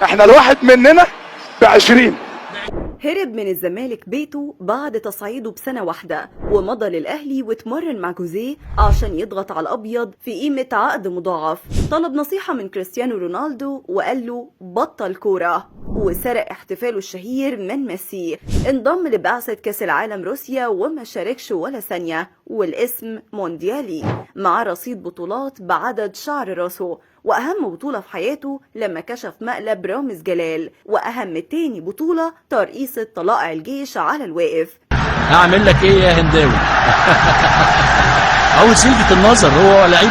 احنا الواحد مننا ب20. هرب من الزمالك بيته بعد تصعيده بسنة واحدة ومضى للأهلي واتمرن مع جوزيه عشان يضغط على الأبيض في قيمة عقد مضاعف. طلب نصيحة من كريستيانو رونالدو وقال له بطل كورة، وسرق احتفاله الشهير من ميسي. انضم لبعثة كأس العالم روسيا وما شاركش ولا ثانية، والاسم مونديالي، مع رصيد بطولات بعدد شعر راسه. وأهم بطولة في حياته لما كشف مقلب رامز جلال، وأهم تاني بطولة ترقيصة طلائع الجيش على الواقف. هعمل لك ايه يا هنداوي؟ عاوز يلفت النظر، هو لعيب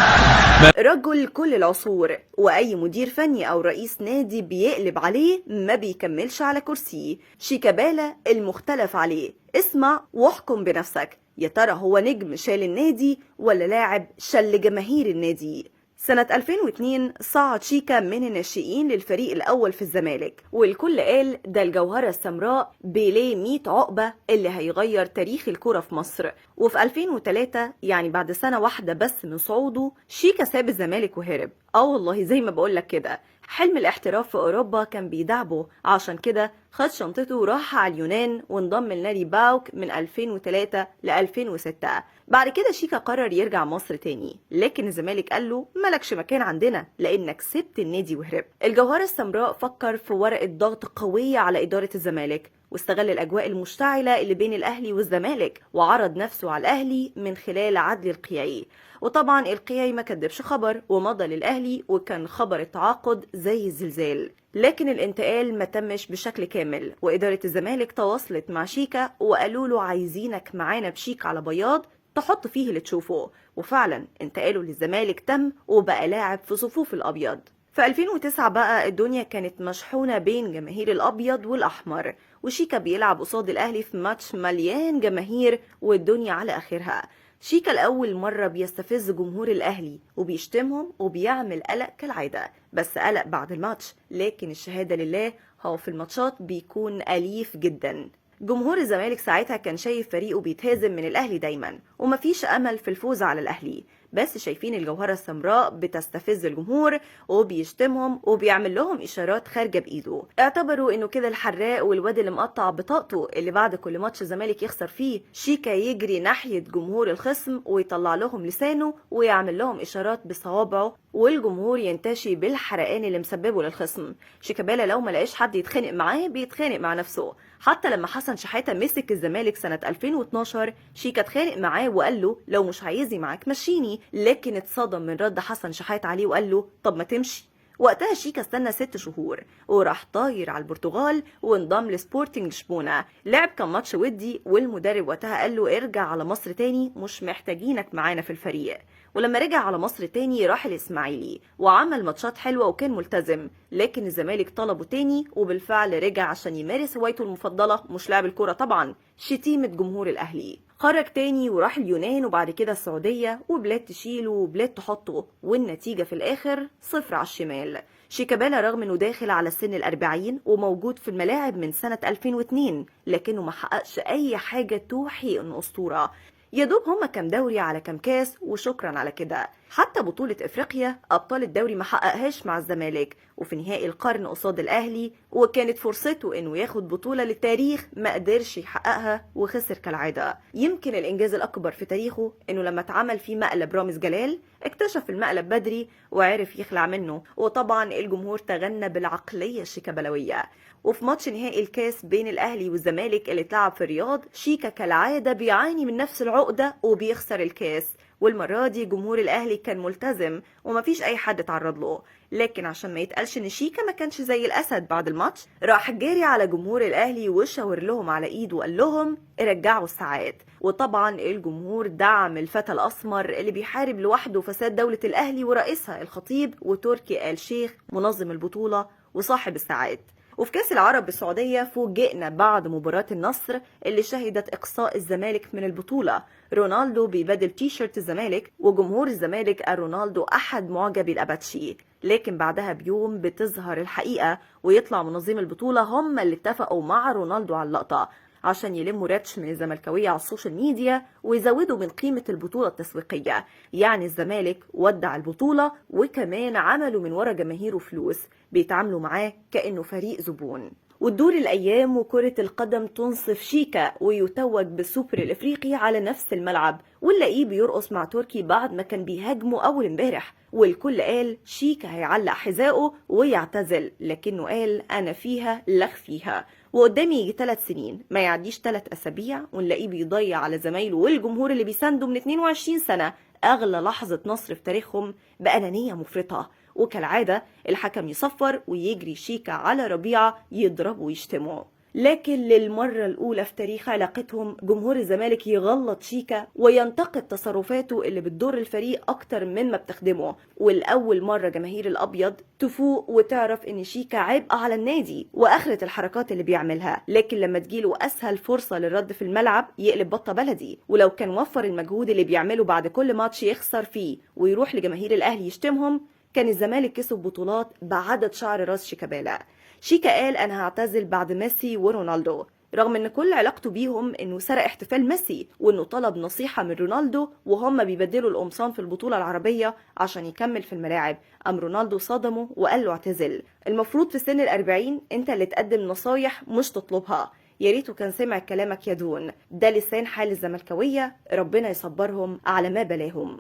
رجل كل العصور، وأي مدير فني أو رئيس نادي بيقلب عليه ما بيكملش على كرسيه. شيكابالا المختلف عليه. اسمع واحكم بنفسك، يا ترى هو نجم شال النادي ولا لاعب شل جماهير النادي؟ سنة 2002 صعد شيكا من الناشئين للفريق الأول في الزمالك، والكل قال ده الجوهرة السمراء بيليه 100 عقبة اللي هيغير تاريخ الكرة في مصر. وفي 2003 يعني بعد سنة واحدة بس من صعوده، شيكا ساب الزمالك وهرب. والله زي ما بقولك كده، حلم الاحتراف في أوروبا كان بيدعبه، عشان كده خد شنطته وراح على اليونان وانضم لنادي باوك من 2003 ل 2006. بعد كده شيكا قرر يرجع مصر تاني، لكن الزمالك قال له مالكش مكان عندنا لانك سبت النادي وهرب. الجوهرة السمراء فكر في ورقة ضغط قوية على إدارة الزمالك، واستغل الأجواء المشتعلة اللي بين الأهلي والزمالك، وعرض نفسه على الأهلي من خلال عدلي القيعي. وطبعا القيعي ما كدبش خبر ومضى للأهلي، وكان خبر التعاقد زي الزلزال. لكن الانتقال ما تمش بشكل كامل، وإدارة الزمالك تواصلت مع شيكا وقالوا له عايزينك معانا بشيك على بياض تحط فيه اللي تشوفه. وفعلا انتقاله للزمالك تم وبقى لاعب في صفوف الأبيض. في 2009 بقى الدنيا كانت مشحونة بين جماهير الأبيض والأحمر، وشيكا بيلعب قصاد الأهلي في ماتش مليان جماهير والدنيا على آخرها. شيكا لأول مرة بيستفز جمهور الأهلي وبيشتمهم وبيعمل قلق كالعادة، بس قلق بعد الماتش. لكن الشهادة لله، هو في الماتشات بيكون أليف جدا. جمهور الزمالك ساعتها كان شايف فريقه بيتهزم من الأهلي دايما ومفيش أمل في الفوز على الأهلي، بس شايفين الجوهرة السمراء بتستفز الجمهور وبيشتمهم وبيعمل لهم إشارات خارجة بإيده. اعتبروا إنه كده الحراق والواد اللي مقطع بطاقته اللي بعد كل ماتش الزمالك يخسر فيه شيكا يجري ناحية جمهور الخصم ويطلع لهم لسانه ويعمل لهم إشارات بصوابعه، والجمهور ينتشي بالحرقان اللي مسببه للخصم. شيكابالا لو ما لقاش حد يتخانق معاه بيتخانق مع نفسه. حتى لما حسن شحاتة مسك الزمالك سنة 2012 شيكا اتخانق معاه وقال له لو مش عايزني معاك مشيني، لكن اتصدم من رد حسن شحاتة عليه وقال له طب ما تمشي. وقتها شيكا استنى 6 شهور وراح طاير على البرتغال وانضم لسبورتنج لشبونة. لعب كان ماتش ودي، والمدرب وقتها قال له ارجع على مصر تاني، مش محتاجينك معانا في الفريق. ولما رجع على مصر تاني راح الإسماعيلي وعمل ماتشات حلوة وكان ملتزم، لكن الزمالك طلبه تاني وبالفعل رجع عشان يمارس هوايته المفضلة، مش لعب الكورة طبعا، شتيمة جمهور الأهلي. خرج تاني وراح اليونان وبعد كده السعودية، وبلاد تشيله وبلاد تحطه، والنتيجة في الآخر 0 على الشمال. شيكابالا رغم انه داخل على سن ال40 وموجود في الملاعب من سنة 2002، لكنه ما حققش اي حاجة توحي انه اسطورة. يدوب هما كام دوري على كام كاس وشكرا على كده. حتى بطولة افريقيا ابطال الدوري ما حققهاش مع الزمالك، وفي نهائي القرن قصاد الاهلي وكانت فرصته انه ياخد بطولة للتاريخ ما قدرش يحققها وخسر كالعادة. يمكن الانجاز الاكبر في تاريخه انه لما اتعمل فيه مقلب رامز جلال اكتشف المقلب بدري وعرف يخلع منه، وطبعا الجمهور تغنى بالعقلية الشيكابالوية. وفي ماتش نهائي الكاس بين الاهلي والزمالك اللي اتلعب في الرياض، شيكا كالعادة بيعاني من نفس العقدة وبيخسر الكاس، والمرة دي جمهور الأهلي كان ملتزم ومفيش أي حد اتعرض له. لكن عشان ما يتقالش إن شيكا ما كانش زي الأسد بعد الماتش، راح جاري على جمهور الأهلي وشاور لهم على إيده وقال لهم ارجعوا الساعات. وطبعا الجمهور دعم الفتى الأسمر اللي بيحارب لوحده فساد دولة الأهلي ورئيسها الخطيب وتركي آل شيخ منظم البطولة وصاحب الساعات. وفي كاس العرب بالسعودية فوجئنا بعد مباراة النصر اللي شهدت إقصاء الزمالك من البطولة، رونالدو بيبادل تيشيرت الزمالك وجمهور الزمالك رونالدو أحد معجبي الأباتشي. لكن بعدها بيوم بتظهر الحقيقة ويطلع منظمي البطولة هم اللي اتفقوا مع رونالدو على اللقطة عشان يلموا راتش من الزملكاوية على السوشيال ميديا ويزودوا من قيمة البطولة التسويقية. يعني الزمالك ودع البطولة وكمان عملوا من ورا جماهيره فلوس، بيتعاملوا معاه كأنه فريق زبون. وتدور الأيام وكرة القدم تنصف شيكا ويتوج بالسوبر الإفريقي على نفس الملعب، ونلاقيه بيرقص مع تركي بعد ما كان بيهاجمه أول امبارح، والكل قال شيكا هيعلق حذائه ويعتزل، لكنه قال أنا فيها لخ فيها. وقدامي يجي 3 سنين ما يعديش 3 أسابيع ونلاقيه بيضيع على زمايله والجمهور اللي بيسانده من 22 سنة أغلى لحظة نصر في تاريخهم بأنانية مفرطة. وكالعادة الحكم يصفر ويجري شيكا على ربيعة يضربه ويشتمه. لكن للمرة الأولى في تاريخ علاقتهم جمهور الزمالك يغلط شيكا وينتقد تصرفاته اللي بتضر الفريق أكتر من ما بتخدمه، والأول مرة جماهير الأبيض تفوق وتعرف إن شيكا عبء على النادي وآخرة الحركات اللي بيعملها. لكن لما تجيله أسهل فرصة للرد في الملعب يقلب بطة بلدي، ولو كان وفر المجهود اللي بيعمله بعد كل ماتش يخسر فيه ويروح لجماهير الأهلي يشتمهم كان الزمالك كسب بطولات بعدد شعر راس شيكابالا. شيكا قال انا هعتزل بعد ميسي ورونالدو، رغم ان كل علاقته بيهم انه سرق احتفال ميسي وانه طلب نصيحة من رونالدو وهم بيبدلوا القمصان في البطولة العربية عشان يكمل في الملاعب. ام رونالدو صدمه وقال له اعتزل. المفروض في سن 40 انت اللي تقدم نصايح مش تطلبها. يا ريته كان سمع كلامك يا دون. ده لسان حال الزملكاوية، ربنا يصبرهم على ما بلاهم.